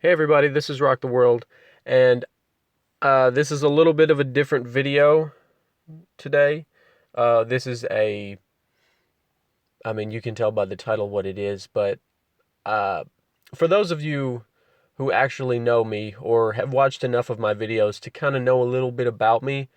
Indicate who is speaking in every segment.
Speaker 1: Hey everybody, this is Rock the World, and this is a little bit of a different video today. This is you can tell by the title what it is, but uh, for those of you who actually know me or have watched enough of my videos to kind of know a little bit about me,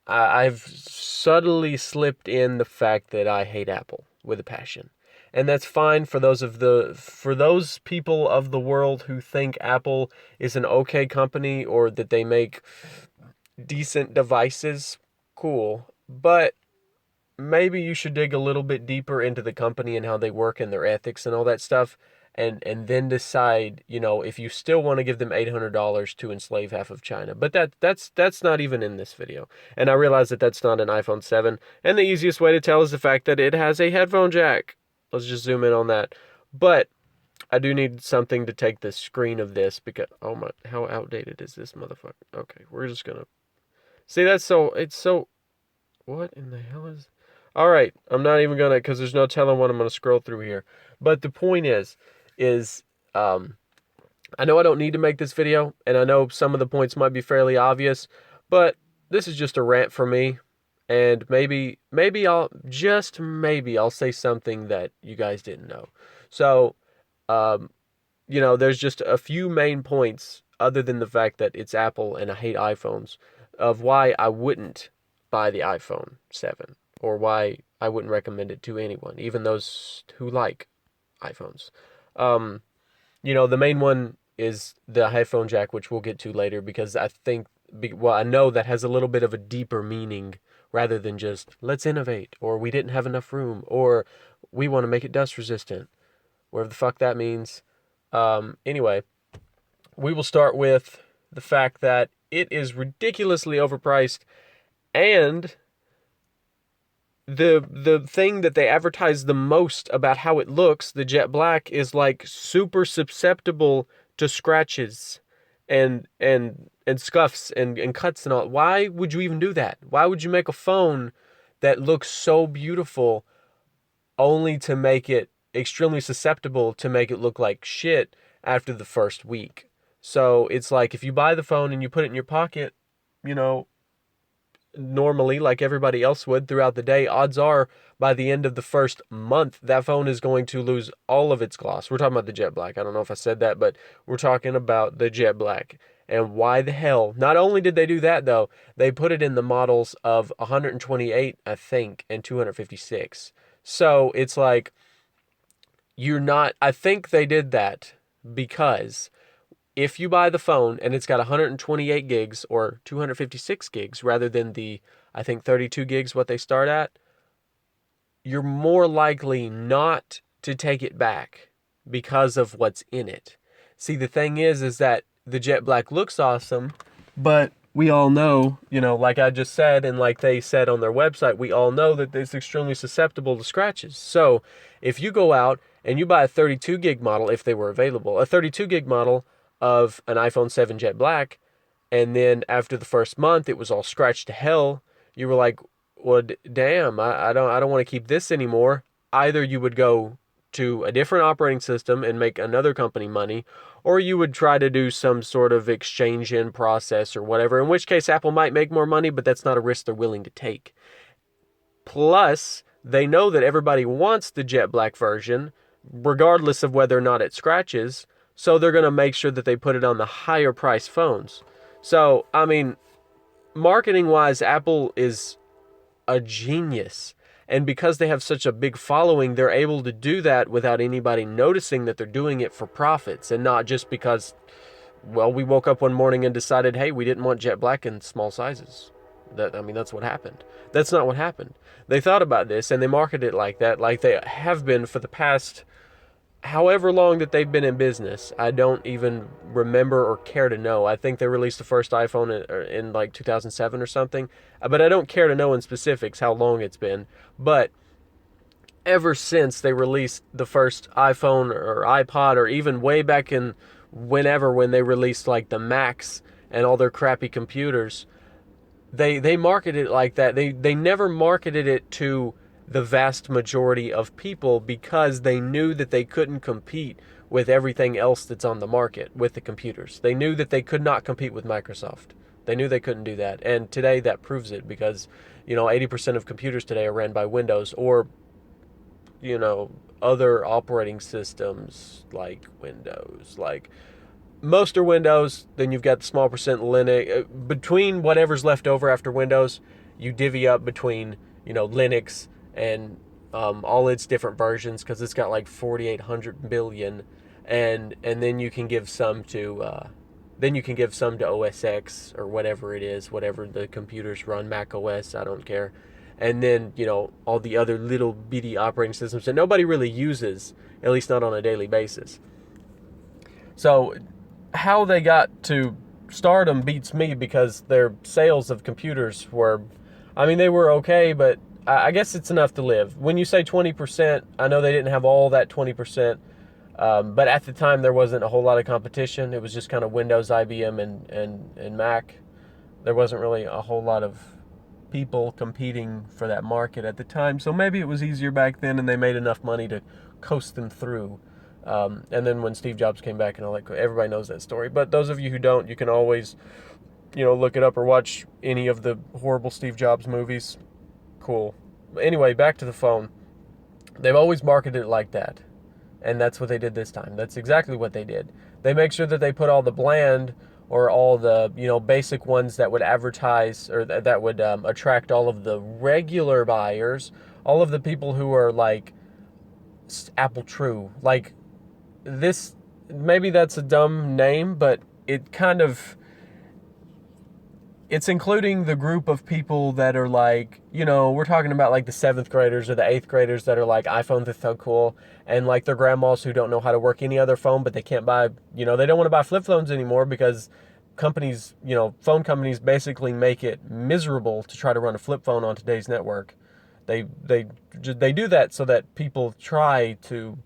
Speaker 1: I've subtly slipped in the fact that I hate Apple with a passion. And that's fine for those people of the world who think Apple is an okay company or that they make decent devices. Cool. But maybe you should dig a little bit deeper into the company and how they work and their ethics and all that stuff, and then decide, if you still want to give them $800 to enslave half of China. But that's not even in this video. And I realize that that's not an iPhone 7, and the easiest way to tell is the fact that it has a headphone jack. Let's just zoom in on that. But I do need something to take the screen of this because, oh my, how outdated is this motherfucker? Okay, we're just gonna see. It's so, what in the hell is... All right, I'm not even gonna, because there's no telling what I'm gonna scroll through here. But the point is, I know I don't need to make this video, and I know some of the points might be fairly obvious, but this is just a rant for me, and maybe I'll say something that you guys didn't know. So, um, there's just a few main points, other than the fact that it's Apple and I hate iPhones, of why I wouldn't buy the iPhone 7, or why I wouldn't recommend it to anyone, even those who like iPhones. Um, the main one is the headphone jack, which we'll get to later, because I know that has a little bit of a deeper meaning rather than just let's innovate, or we didn't have enough room, or we want to make it dust resistant, whatever the fuck that means. Anyway, we will start with the fact that it is ridiculously overpriced, and the thing that they advertise the most about how it looks, the jet black, is like super susceptible to scratches and scuffs and cuts and all. Why would you even do that? Why would you make a phone that looks so beautiful only to make it extremely susceptible to make it look like shit after the first week? So it's like, if you buy the phone and you put it in your pocket, you know, normally like everybody else would throughout the day, odds are by the end of the first month that phone is going to lose all of its gloss. We're talking about the jet black. I don't know if I said that, but we're talking about the jet black. And why the hell? Not only did they do that though, they put it in the models of 128, I think, and 256. So it's like, I think they did that because if you buy the phone and it's got 128 gigs or 256 gigs rather than the, I think, 32 gigs, what they start at, you're more likely not to take it back because of what's in it. See, the thing is that the jet black looks awesome, but we all know, like I just said, and like they said on their website, we all know that it's extremely susceptible to scratches. So if you go out and you buy a 32 gig model, if they were available, a 32 gig model of an iPhone 7 jet black, and then after the first month it was all scratched to hell, you were like, well, damn, I don't want to keep this anymore. Either you would go to a different operating system and make another company money, or you would try to do some sort of exchange in process or whatever, in which case Apple might make more money, but that's not a risk they're willing to take. Plus, they know that everybody wants the jet black version, regardless of whether or not it scratches, so they're going to make sure that they put it on the higher price phones. So, marketing wise, Apple is a genius. And because they have such a big following, they're able to do that without anybody noticing that they're doing it for profits, and not just because, well, we woke up one morning and decided, hey, we didn't want jet black in small sizes. That's what happened. That's not what happened. They thought about this and they marketed it like that, like they have been for the past however long that they've been in business. I don't even remember or care to know. I think they released the first iPhone in like 2007 or something, but I don't care to know in specifics how long it's been. But ever since they released the first iPhone or iPod, or even way back in whenever, when they released like the Macs and all their crappy computers, they marketed it like that. They never marketed it to the vast majority of people because they knew that they couldn't compete with everything else that's on the market with the computers. They knew that they could not compete with Microsoft. They knew they couldn't do that. And today that proves it because, 80% of computers today are ran by Windows or, you know, other operating systems like Windows. Like most are Windows, then you've got the small percent Linux. Between whatever's left over after Windows, you divvy up between, Linux and all its different versions because it's got like 4,800 billion, and then you can give some to OS X or whatever it is, whatever the computers run, Mac OS, I don't care. And then, all the other little bitty operating systems that nobody really uses, at least not on a daily basis. So how they got to stardom beats me because their sales of computers were, they were okay, but I guess it's enough to live. When you say 20%, I know they didn't have all that 20%, but at the time there wasn't a whole lot of competition. It was just kind of Windows, IBM, and Mac. There wasn't really a whole lot of people competing for that market at the time, so maybe it was easier back then and they made enough money to coast them through. And then when Steve Jobs came back and all that, everybody knows that story. But those of you who don't, you can always, look it up or watch any of the horrible Steve Jobs movies. Cool. But anyway, back to the phone. They've always marketed it like that. And that's what they did this time. That's exactly what they did. They make sure that they put all the bland or all the, basic ones that would advertise or that would attract all of the regular buyers, all of the people who are like Apple True. Like this, maybe that's a dumb name, but it kind of, it's including the group of people that are like, we're talking about like the 7th graders or the 8th graders that are like, iPhones are so cool, and like their grandmas who don't know how to work any other phone, but they can't buy, they don't want to buy flip phones anymore because companies, phone companies basically make it miserable to try to run a flip phone on today's network. They do that so that people try to,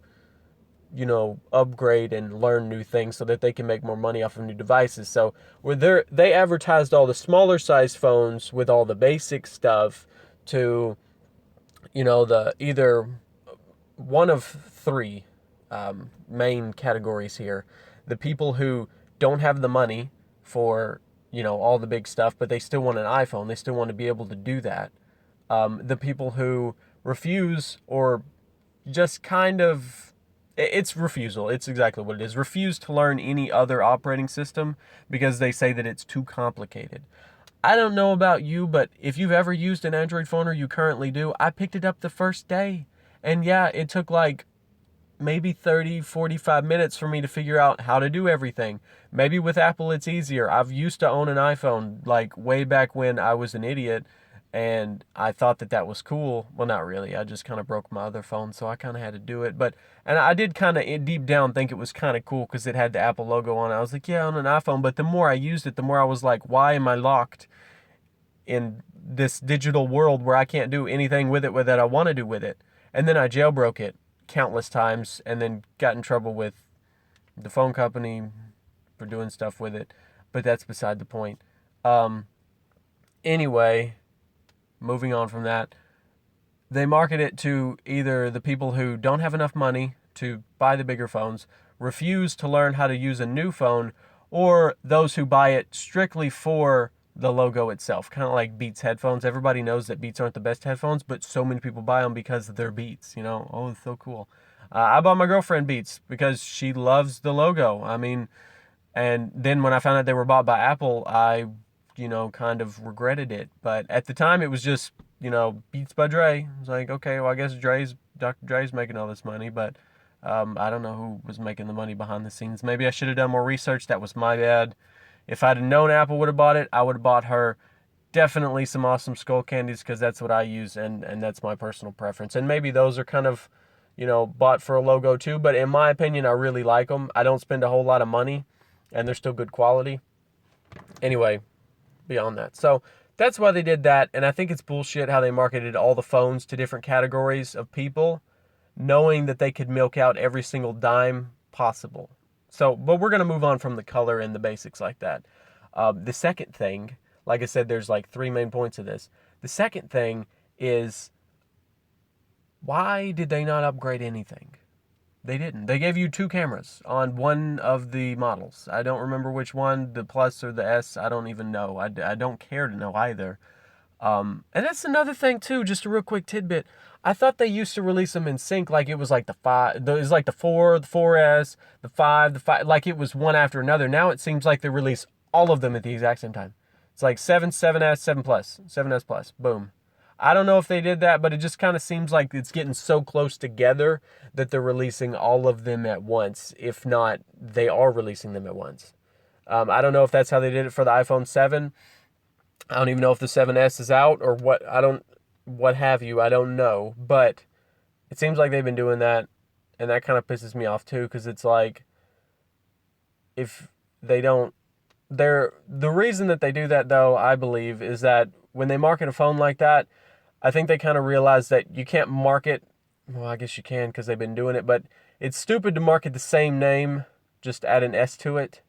Speaker 1: upgrade and learn new things so that they can make more money off of new devices. So they advertised all the smaller size phones with all the basic stuff to, the either one of three main categories here. The people who don't have the money for, all the big stuff, but they still want an iPhone. They still want to be able to do that. The people who refuse or just kind of, it's refusal. It's exactly what it is. Refuse to learn any other operating system because they say that it's too complicated. I don't know about you, but if you've ever used an Android phone or you currently do, I picked it up the first day. And yeah, it took like maybe 30, 45 minutes for me to figure out how to do everything. Maybe with Apple it's easier. I've used to own an iPhone like way back when I was an idiot. And I thought that was cool. Well, not really. I just kind of broke my other phone, so I kind of had to do it. And I did kind of deep down think it was kind of cool because it had the Apple logo on it. I was like, yeah, on an iPhone. But the more I used it, the more I was like, why am I locked in this digital world where I can't do anything with it that I want to do with it? And then I jailbroke it countless times and then got in trouble with the phone company for doing stuff with it. But that's beside the point. Anyway, moving on from that, they market it to either the people who don't have enough money to buy the bigger phones, refuse to learn how to use a new phone, or those who buy it strictly for the logo itself. Kind of like Beats headphones. Everybody knows that Beats aren't the best headphones, but so many people buy them because they're Beats, Oh, it's so cool. I bought my girlfriend Beats because she loves the logo. And then when I found out they were bought by Apple, I kind of regretted it. But at the time, it was just, Beats by Dre. I was like, okay, well, I guess Dr. Dre's making all this money, but I don't know who was making the money behind the scenes. Maybe I should have done more research. That was my bad. If I'd have known Apple would have bought it, I would have bought her definitely some awesome skull candies because that's what I use, and that's my personal preference. And maybe those are kind of, bought for a logo too. But in my opinion, I really like them. I don't spend a whole lot of money, and they're still good quality. Anyway, beyond that. So that's why they did that, and I think it's bullshit how they marketed all the phones to different categories of people, knowing that they could milk out every single dime possible. So, but we're going to move on from the color and the basics like that. The second thing, like I said, there's like 3 main points of this. The second thing is, why did they not upgrade anything? They didn't. They gave you two cameras on one of the models. I don't remember which one, the Plus or the S. I don't even know. I don't care to know either. And that's another thing too. Just a real quick tidbit. I thought they used to release them in sync, like it was like it was like the 4, the 4S, the 5, the 5, like it was one after another. Now it seems like they release all of them at the exact same time. It's like 7, 7S, 7 Plus, 7S Plus, boom. I don't know if they did that, but it just kind of seems like it's getting so close together that they're releasing all of them at once. If not, they are releasing them at once. I don't know if that's how they did it for the iPhone 7. I don't even know if the 7S is out or what. What have you. I don't know. But it seems like they've been doing that. And that kind of pisses me off too, because it's like, if they don't, the reason that they do that though, I believe, is that when they market a phone like that, I think they kind of realize that you can't market, well, I guess you can because they've been doing it, but it's stupid to market the same name, just add an S to it,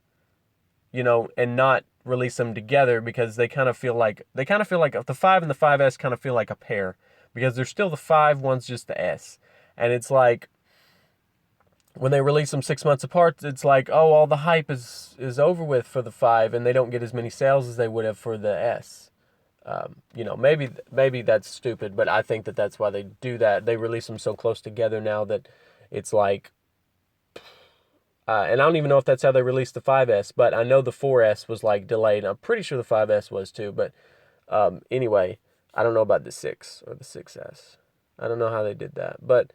Speaker 1: and not release them together, because they kind of feel like the 5 and the 5S kind of feel like a pair, because they're still the 5, one's just the S. And it's like, when they release them 6 months apart, it's like, oh, all the hype is over with for the 5, and they don't get as many sales as they would have for the S. Maybe that's stupid, but I think that that's why they do that. They release them so close together now that it's like, and I don't even know if that's how they released the 5S, but I know the 4S was like delayed. I'm pretty sure the 5S was too, but anyway, I don't know about the 6 or the 6S. I don't know how they did that, but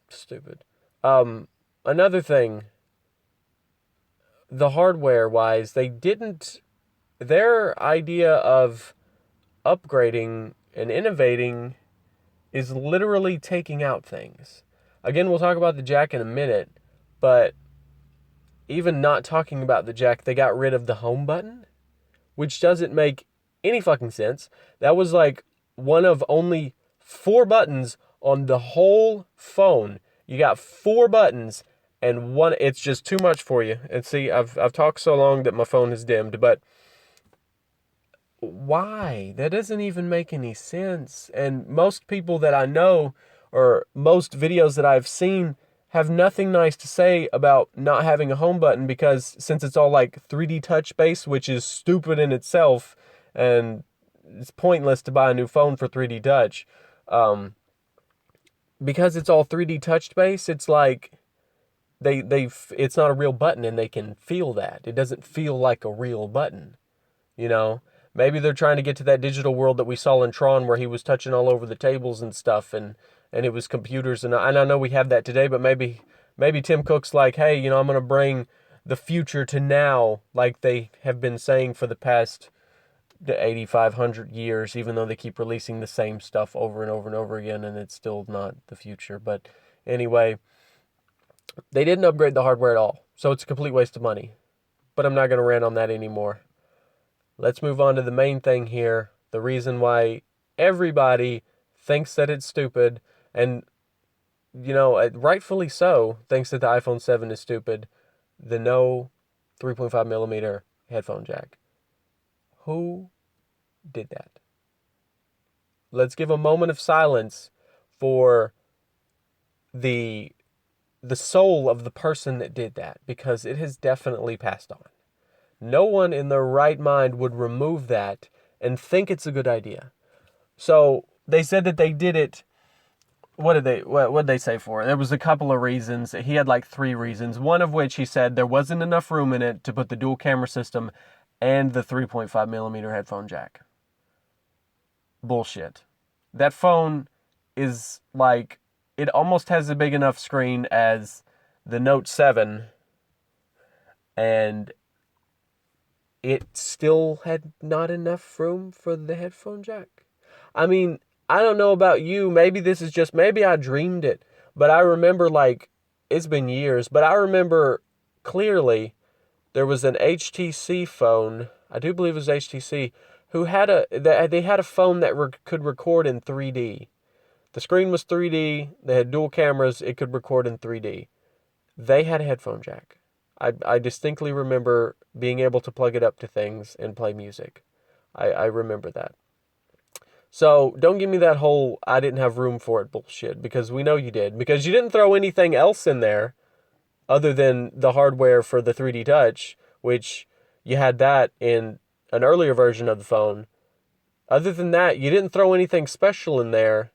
Speaker 1: stupid. Another thing, the hardware wise, their idea of upgrading and innovating is literally taking out things. Again, we'll talk about the jack in a minute, but even not talking about the jack, they got rid of the home button, which doesn't make any fucking sense. That was like one of only 4 buttons on the whole phone. You got 4 buttons and one, it's just too much for you. And see, I've talked so long that my phone is dimmed, but why? That doesn't even make any sense. And most people that I know, or most videos that I've seen, have nothing nice to say about not having a home button, because since it's all like 3D touch based, which is stupid in itself, and it's pointless to buy a new phone for 3D touch. Because it's all 3D touch based, it's like it's not a real button, and they can feel that. It doesn't feel like a real button, you know? Maybe they're trying to get to that digital world that we saw in Tron, where he was touching all over the tables and stuff, and it was computers, and I know we have that today, but maybe Tim Cook's like, hey, I'm going to bring the future to now, like they have been saying for the past 8,500 years, even though they keep releasing the same stuff over and over and over again, and it's still not the future. But anyway, they didn't upgrade the hardware at all, so it's a complete waste of money. But I'm not going to rant on that anymore. Let's move on to the main thing here. The reason why everybody thinks that it's stupid, and, rightfully so, thinks that the iPhone 7 is stupid. The no 3.5 millimeter headphone jack. Who did that? Let's give a moment of silence for the soul of the person that did that, because it has definitely passed on. No one in their right mind would remove that and think it's a good idea. So they said that they did it. What did they say for it? There was a couple of reasons. He had like 3 reasons. One of which he said there wasn't enough room in it to put the dual camera system and the 3.5 millimeter headphone jack. Bullshit. That phone is like, it almost has a big enough screen as the Note 7, and it still had not enough room for the headphone jack. I mean, I don't know about you. Maybe I dreamed it. But I remember, like, it's been years, but I remember clearly there was an HTC phone, I do believe it was HTC, who had they had a phone that could record in 3D. The screen was 3D, they had dual cameras, it could record in 3D. They had a headphone jack. I distinctly remember being able to plug it up to things and play music. I remember that. So don't give me that whole I didn't have room for it bullshit, because we know you did. Because you didn't throw anything else in there other than the hardware for the 3D Touch, which you had that in an earlier version of the phone. Other than that, you didn't throw anything special in there.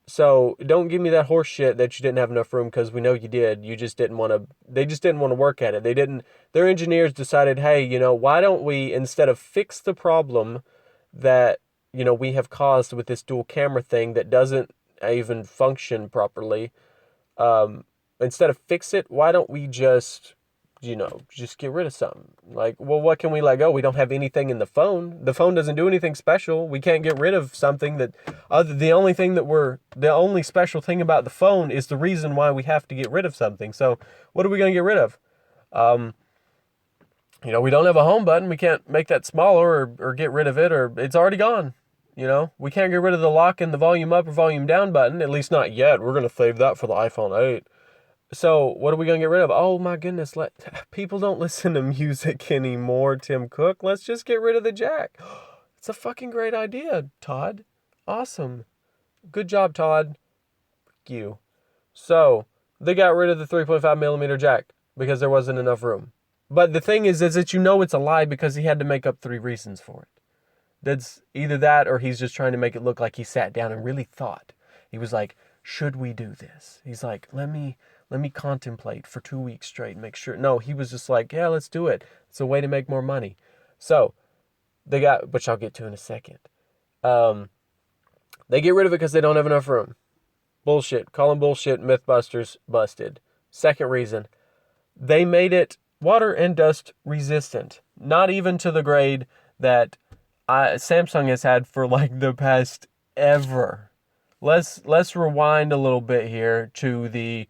Speaker 1: So don't give me that horse shit that you didn't have enough room, because we know you did. You just didn't want to, they just didn't want to work at it. Their engineers decided, hey, why don't we, instead of fix the problem that, we have caused with this dual camera thing that doesn't even function properly, um, instead of fix it, why don't we just get rid of something? Like, well, what can we let go? We don't have anything in the phone. The phone doesn't do anything special. We can't get rid of something the only special thing about the phone is the reason why we have to get rid of something. So what are we going to get rid of? Um, we don't have a home button. We can't make that smaller or get rid of it, or it's already gone. We can't get rid of the lock and the volume up or volume down button, at least not yet. We're going to save that for the iPhone 8. So what are we going to get rid of? Oh my goodness, people don't listen to music anymore, Tim Cook. Let's just get rid of the jack. It's a fucking great idea, Todd. Awesome. Good job, Todd. Thank you. So they got rid of the 3.5 millimeter jack because there wasn't enough room. But the thing is that it's a lie, because he had to make up 3 reasons for it. That's either that, or he's just trying to make it look like he sat down and really thought. He was like, should we do this? He's like, let me contemplate for 2 weeks straight and make sure. No, he was just like, yeah, let's do it. It's a way to make more money. So which I'll get to in a second. They get rid of it because they don't have enough room. Bullshit. Call them bullshit. Mythbusters busted. Second reason, they made it water and dust resistant. Not even to the grade that Samsung has had for like the past ever. Let's rewind a little bit here to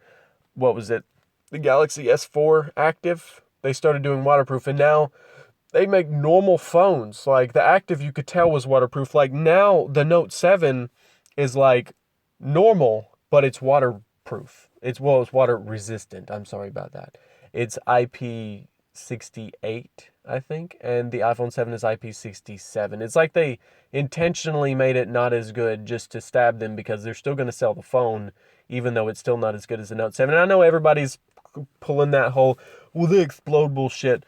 Speaker 1: what was it? The Galaxy S4 Active. They started doing waterproof, and now they make normal phones. Like the Active, you could tell was waterproof. Like now the Note 7 is like normal, but it's waterproof. It's water resistant. I'm sorry about that. It's IP68, I think, and the iPhone 7 is IP67. It's like they intentionally made it not as good just to stab them, because they're still going to sell the phone, even though it's still not as good as the Note 7. And I know everybody's pulling that whole, well, they explode bullshit.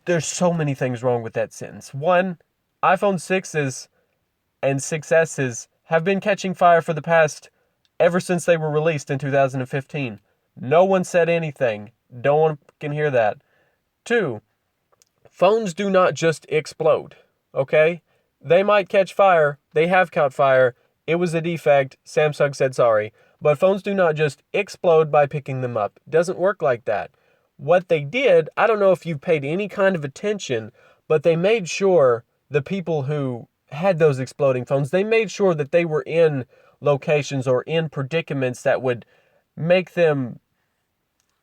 Speaker 1: There's so many things wrong with that sentence. One, iPhone 6s and 6Ss have been catching fire for the past, ever since they were released in 2015. No one said anything. No one can hear that. 2, phones do not just explode, okay? They might catch fire. They have caught fire. It was a defect. Samsung said sorry. But phones do not just explode by picking them up. It doesn't work like that. What they did, I don't know if you've paid any kind of attention, but they made sure the people who had those exploding phones, they made sure that they were in locations or in predicaments that would make them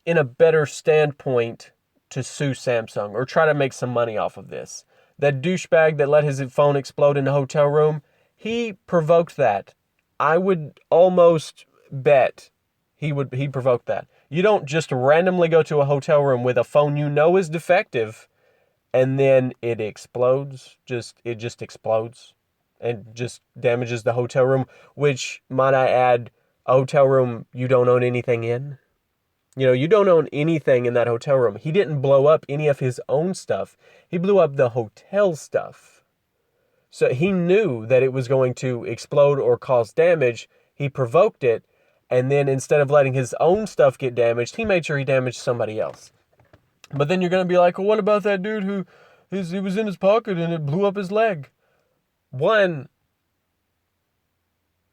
Speaker 1: in a better standpoint to sue Samsung or try to make some money off of this. That douchebag that let his phone explode in the hotel room, he provoked that. I would almost bet he provoked that. You don't just randomly go to a hotel room with a phone you know is defective and then it explodes. It just explodes and just damages the hotel room, which, might I add, a hotel room you don't own anything in. You don't own anything in that hotel room. He didn't blow up any of his own stuff. He blew up the hotel stuff. So he knew that it was going to explode or cause damage. He provoked it. And then instead of letting his own stuff get damaged, he made sure he damaged somebody else. But then you're going to be like, well, what about that dude who it was in his pocket and it blew up his leg? One,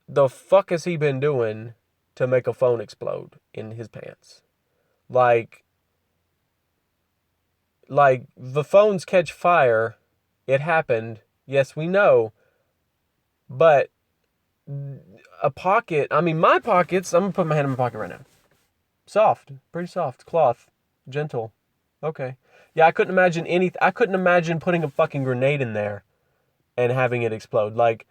Speaker 1: the fuck has he been doing to make a phone explode in his pants? Like the phones catch fire. It happened. Yes, we know. But a pocket, my pockets, I'm going to put my hand in my pocket right now. Soft, pretty soft, cloth, gentle. Okay. Yeah, I couldn't imagine putting a fucking grenade in there and having it explode. Like,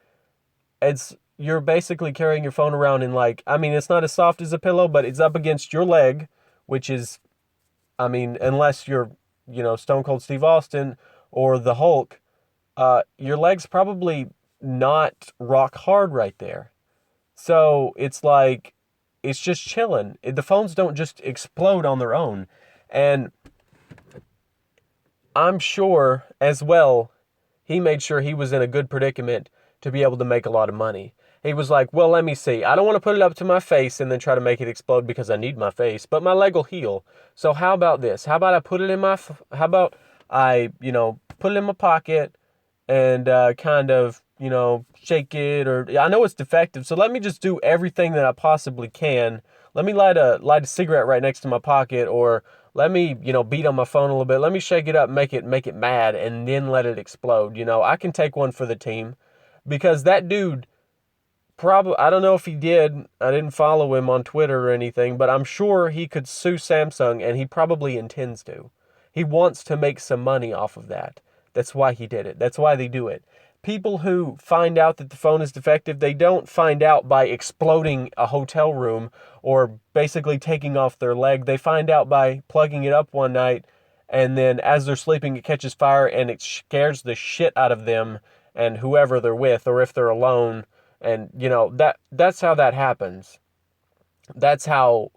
Speaker 1: you're basically carrying your phone around in it's not as soft as a pillow, but it's up against your leg, which is, unless you're, Stone Cold Steve Austin or the Hulk, your leg's probably not rock hard right there. So it's like, it's just chilling. The phones don't just explode on their own. And I'm sure as well, he made sure he was in a good predicament to be able to make a lot of money. He was like, well, let me see. I don't want to put it up to my face and then try to make it explode because I need my face, but my leg will heal. So how about this? How about I put it in my, how about I, put it in my pocket and kind of, shake it, or I know it's defective, so let me just do everything that I possibly can. Let me light a cigarette right next to my pocket, or let me, beat on my phone a little bit. Let me shake it up, make it mad, and then let it explode. I can take one for the team, because that dude probably, I don't know if he did. I didn't follow him on Twitter or anything, but I'm sure he could sue Samsung, and he probably intends to. He wants to make some money off of that. That's why he did it. That's why they do it. People who find out that the phone is defective, they don't find out by exploding a hotel room or basically taking off their leg. They find out by plugging it up one night, and then as they're sleeping, it catches fire and it scares the shit out of them and whoever they're with, or if they're alone. And that's how that happens. That's how,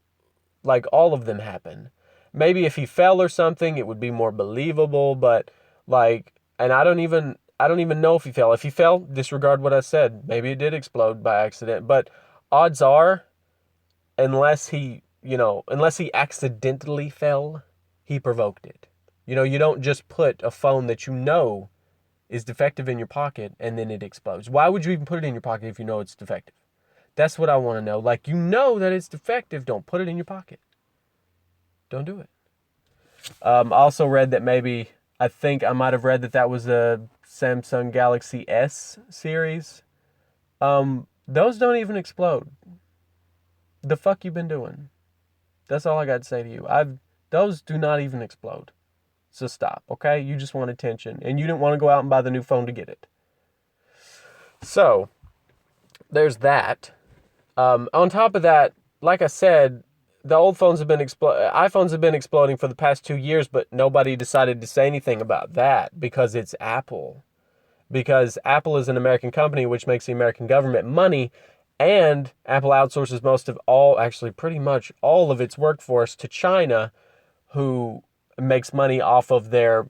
Speaker 1: like, all of them happen. Maybe if he fell or something, it would be more believable, but like, and I don't even know if he fell. If he fell, disregard what I said. Maybe it did explode by accident, but odds are, unless he accidentally fell, he provoked it. You don't just put a phone that is defective in your pocket and then it explodes. Why would you even put it in your pocket if you know it's defective? That's what I want to know. Like, that it's defective, don't put it in your pocket. Don't do it. I also read that I think I might have read that was a Samsung Galaxy S series. Those don't even explode. The fuck you been doing? That's all I got to say to you. Those do not even explode. So stop, okay? You just want attention, and you didn't want to go out and buy the new phone to get it. So, there's that. On top of that, like I said, the old phones have been iPhones have been exploding for the past 2 years, but nobody decided to say anything about that because it's Apple. Because Apple is an American company, which makes the American government money, and Apple outsources actually pretty much all of its workforce to China, who makes money off of their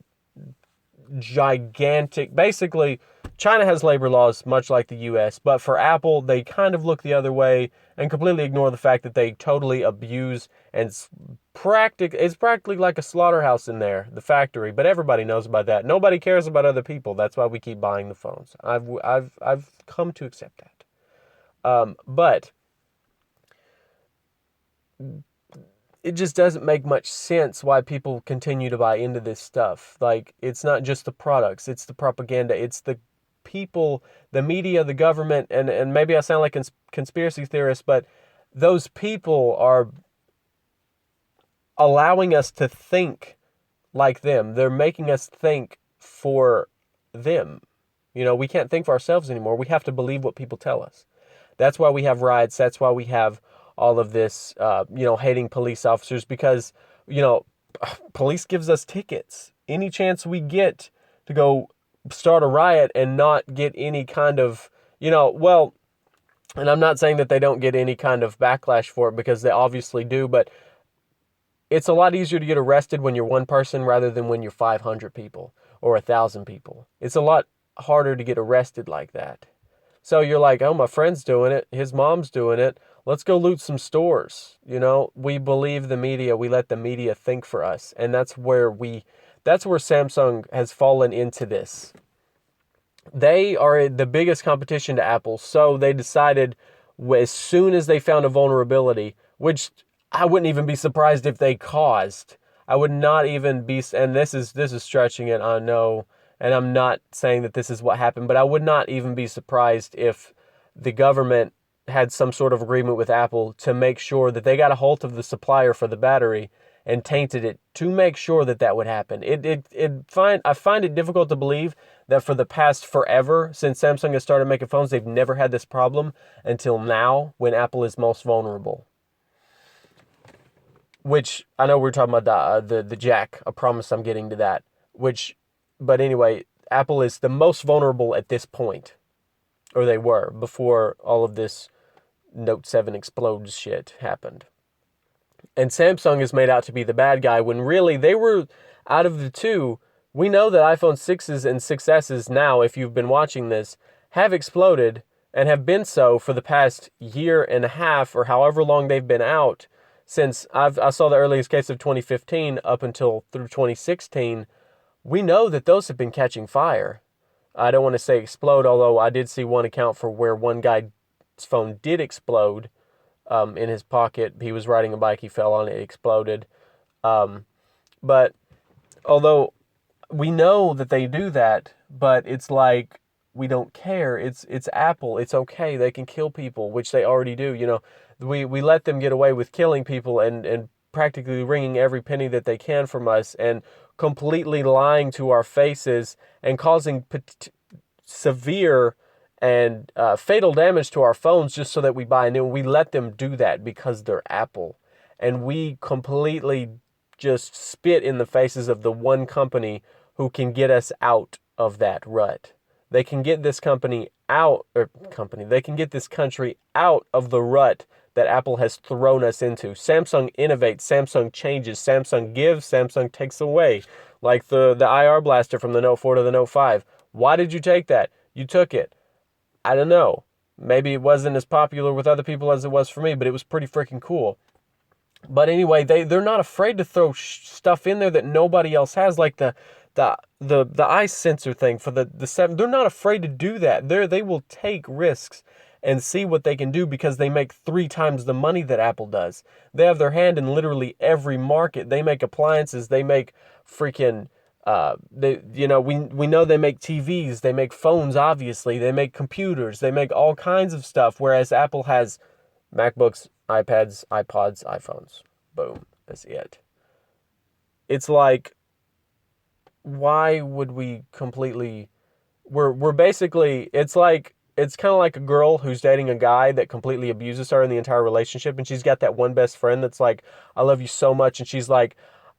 Speaker 1: gigantic, basically, China has labor laws much like the US, but for Apple, they kind of look the other way and completely ignore the fact that they totally abuse, and it's practically like a slaughterhouse in there, the factory, but everybody knows about that. Nobody cares about other people. That's why we keep buying the phones. I've come to accept that. But it just doesn't make much sense why people continue to buy into this stuff. Like, it's not just the products, it's the propaganda, it's the people, the media, the government, and maybe I sound like a conspiracy theorist, but those people are allowing us to think like them. They're making us think for them. We can't think for ourselves anymore. We have to believe what people tell us. That's why we have riots. That's why we have all of this, hating police officers, because, police gives us tickets. Any chance we get to go start a riot and not get any kind of, and I'm not saying that they don't get any kind of backlash for it, because they obviously do, but it's a lot easier to get arrested when you're one person rather than when you're 500 people or 1,000 people. It's a lot harder to get arrested like that. So you're like, oh, my friend's doing it. His mom's doing it. Let's go loot some stores. We believe the media. We let the media think for us. And that's where Samsung has fallen into this. They are the biggest competition to Apple. So they decided, as soon as they found a vulnerability, which I wouldn't even be surprised if they caused. I would not even be, and this is stretching it, I know. And I'm not saying that this is what happened, but I would not even be surprised if the government had some sort of agreement with Apple to make sure that they got a hold of the supplier for the battery and tainted it to make sure that would happen. I find it difficult to believe that for the past forever, since Samsung has started making phones, they've never had this problem until now, when Apple is most vulnerable. Which, I know we're talking about the jack. I promise I'm getting to that. But anyway, Apple is the most vulnerable at this point. or they were before all of this Note 7 explodes shit happened. And Samsung is made out to be the bad guy when really they were, out of the two. We know that iPhone 6s and 6Ss now, if you've been watching this, have exploded and have been so for the past year and a half or however long they've been out since I saw the earliest case of 2015 up until through 2016. We know that those have been catching fire. I don't want to say explode, although I did see one account for where one guy's phone did explode in his pocket. He was riding a bike, he fell on it, it exploded. But although we know that they do that, but it's like we don't care. It's Apple. It's okay. They can kill people, which they already do. We let them get away with killing people and practically wringing every penny that they can from us and completely lying to our faces and causing severe and fatal damage to our phones just so that we buy a new one. We let them do that because they're Apple. And we completely just spit in the faces of the one company who can get us out of that rut. They can get this they can get this country out of the rut that Apple has thrown us into. Samsung innovates, Samsung changes, Samsung gives, Samsung takes away. Like the IR blaster from the Note 4 to the Note 5. Why did you take that? You took it. I don't know. Maybe it wasn't as popular with other people as it was for me, but it was pretty freaking cool. But anyway, they're not afraid to throw stuff in there that nobody else has, like the eye sensor thing for the 7. They're not afraid to do that. They will take risks and see what they can do because they make 3 times the money that Apple does. They have their hand in literally every market. They make appliances. They make freaking we know they make TVs. They make phones. Obviously, they make computers. They make all kinds of stuff. Whereas Apple has MacBooks, iPads, iPods, iPhones. Boom. That's it. It's like, why would we completely... We're basically... It's kind of like a girl who's dating a guy that completely abuses her in the entire relationship, and she's got that one best friend that's like, I love you so much, and she's like,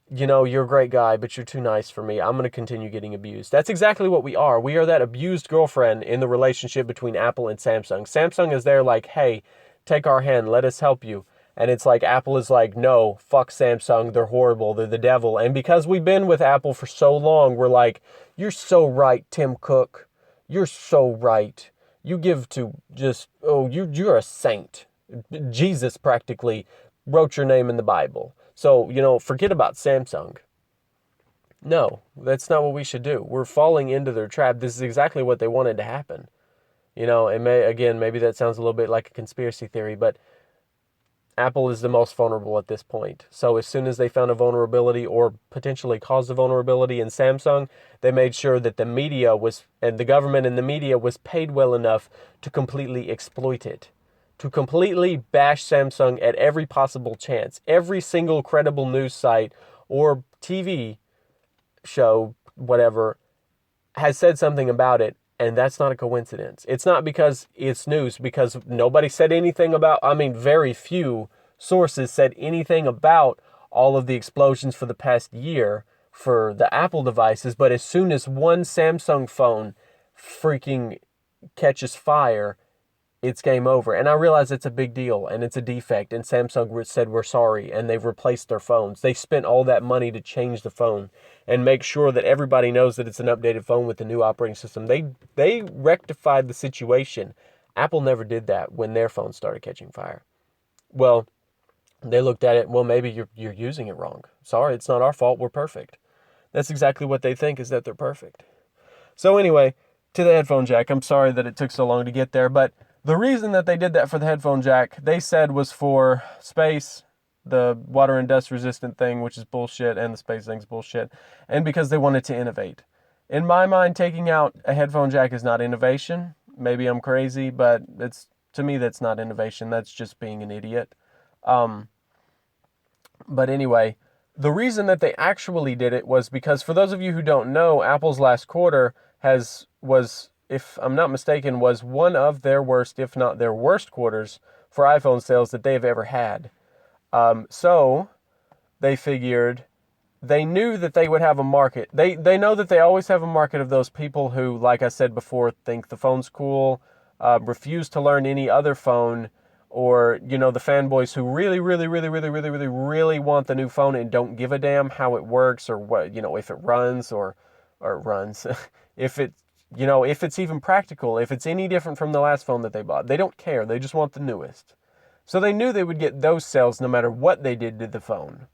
Speaker 1: you're a great guy, but you're too nice for me. I'm going to continue getting abused. That's exactly what we are. We are that abused girlfriend in the relationship between Apple and Samsung. Samsung is there like, hey, take our hand, let us help you. And it's like Apple is like, no, fuck Samsung, they're horrible, they're the devil. And because we've been with Apple for so long, we're like, you're so right, Tim Cook. You're so right. You give to you're a saint. Jesus practically wrote your name in the Bible. So, forget about Samsung. No, that's not what we should do. We're falling into their trap. This is exactly what they wanted to happen. Maybe that sounds a little bit like a conspiracy theory, but Apple is the most vulnerable at this point. So as soon as they found a vulnerability or potentially caused a vulnerability in Samsung, they made sure that the media and the government and the media was paid well enough to completely exploit it. To completely bash Samsung at every possible chance. Every single credible news site or TV show, whatever, has said something about it, and that's not a coincidence. It's not because it's news, because nobody said anything about, very few sources said anything about all of the explosions for the past year for the Apple devices, but as soon as one Samsung phone freaking catches fire, it's game over. And I realize it's a big deal and it's a defect, and Samsung said we're sorry, and they've replaced their phones. They spent all that money to change the phone and make sure that everybody knows that it's an updated phone with the new operating system. They rectified the situation. Apple never did that when their phones started catching fire. Well, they looked at it, well, maybe you're using it wrong. Sorry, it's not our fault. We're perfect. That's exactly what they think, is that they're perfect. So anyway, to the headphone jack. I'm sorry that it took so long to get there, but the reason that they did that for the headphone jack, they said, was for space, the water and dust resistant thing, which is bullshit, and the space thing's bullshit, and because they wanted to innovate. In my mind, taking out a headphone jack is not innovation. Maybe I'm crazy, but to me, that's not innovation. That's just being an idiot. But anyway, the reason that they actually did it was because, for those of you who don't know, Apple's last quarter was, if I'm not mistaken, was one of their worst, if not their worst quarters for iPhone sales that they've ever had. So they figured, they knew that they would have a market. They know that they always have a market of those people who, like I said before, think the phone's cool, refuse to learn any other phone, or, you know, the fanboys who really, really, really, really, really, really, really want the new phone and don't give a damn how it works or what, you know, if it runs or runs, if it, you know, if it's even practical, if it's any different from the last phone that they bought. They don't care. They just want the newest. So they knew they would get those sales no matter what they did to the phone.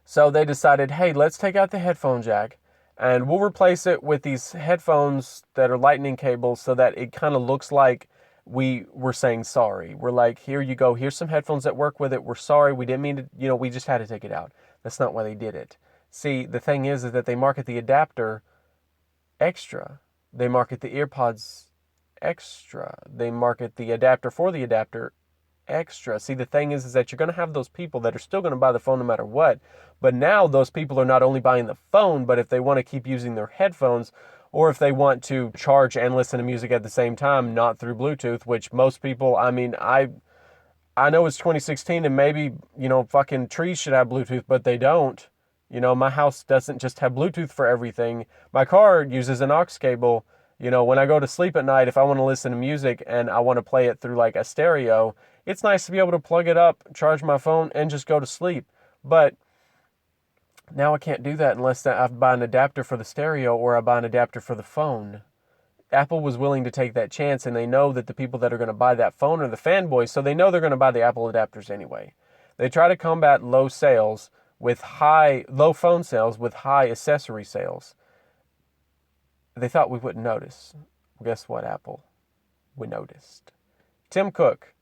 Speaker 1: So they decided, hey, let's take out the headphone jack and we'll replace it with these headphones that are lightning cables so that it kind of looks like we were saying sorry. We're like, here you go. Here's some headphones that work with it. We're sorry. We didn't mean to, you know, we just had to take it out. That's not why they did it. See, the thing is that they market the adapter extra. They market the earpods extra. They market the adapter for the adapter extra. See, the thing is that you're going to have those people that are still going to buy the phone no matter what. But now those people are not only buying the phone, but if they want to keep using their headphones, or if they want to charge and listen to music at the same time, not through Bluetooth, which most people, I mean, I know it's 2016 and maybe, you know, fucking trees should have Bluetooth, but they don't. You know, my house doesn't just have Bluetooth for everything. My car uses an aux cable. You know, when I go to sleep at night, if I want to listen to music and I want to play it through like a stereo, it's nice to be able to plug it up, charge my phone, and just go to sleep. But now I can't do that unless I buy an adapter for the stereo or I buy an adapter for the phone. Apple was willing to take that chance, and they know that the people that are going to buy that phone are the fanboys, so they know they're going to buy the Apple adapters anyway. They try to combat low phone sales with high accessory sales. They thought we wouldn't notice. Well, guess what, Apple? We noticed. Tim Cook.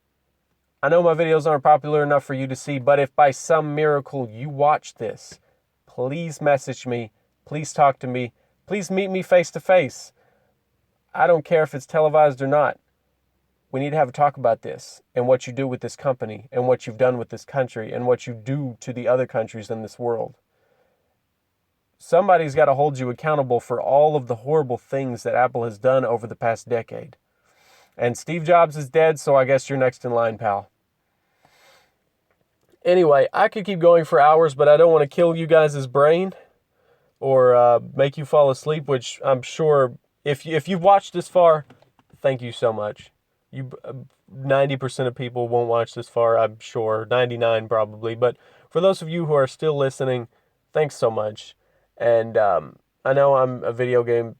Speaker 1: I know my videos aren't popular enough for you to see, but if by some miracle you watch this, please message me. Please talk to me. Please meet me face to face. I don't care if it's televised or not. We need to have a talk about this and what you do with this company and what you've done with this country and what you do to the other countries in this world. Somebody's got to hold you accountable for all of the horrible things that Apple has done over the past decade. And Steve Jobs is dead, so I guess you're next in line, pal. Anyway, I could keep going for hours, but I don't want to kill you guys' brain or make you fall asleep, which I'm sure if you've watched this far, thank you so much. 90% of people won't watch this far, I'm sure. 99 probably. But for those of you who are still listening, thanks so much. And I know I'm a video game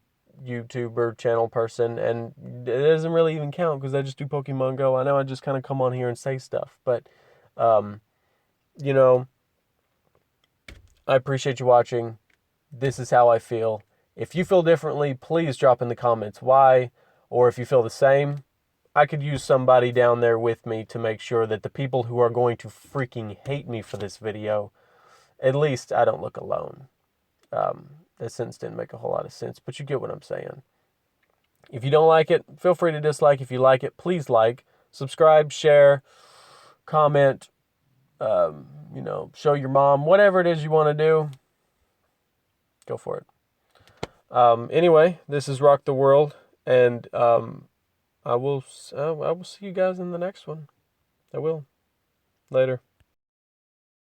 Speaker 1: YouTuber channel person, and it doesn't really even count because I just do Pokemon Go. I know I just kind of come on here and say stuff, but you know, I appreciate you watching. This is how I feel. If you feel differently, please drop in the comments why, or if you feel the same, I could use somebody down there with me to make sure that the people who are going to freaking hate me for this video, at least I don't look alone. That sentence didn't make a whole lot of sense, but you get what I'm saying. If you don't like it, feel free to dislike. If you like it, please like, subscribe, share, comment, you know, show your mom, whatever it is you want to do, go for it. Anyway, this is Rock the World, and I will see you guys in the next one. I will. Later.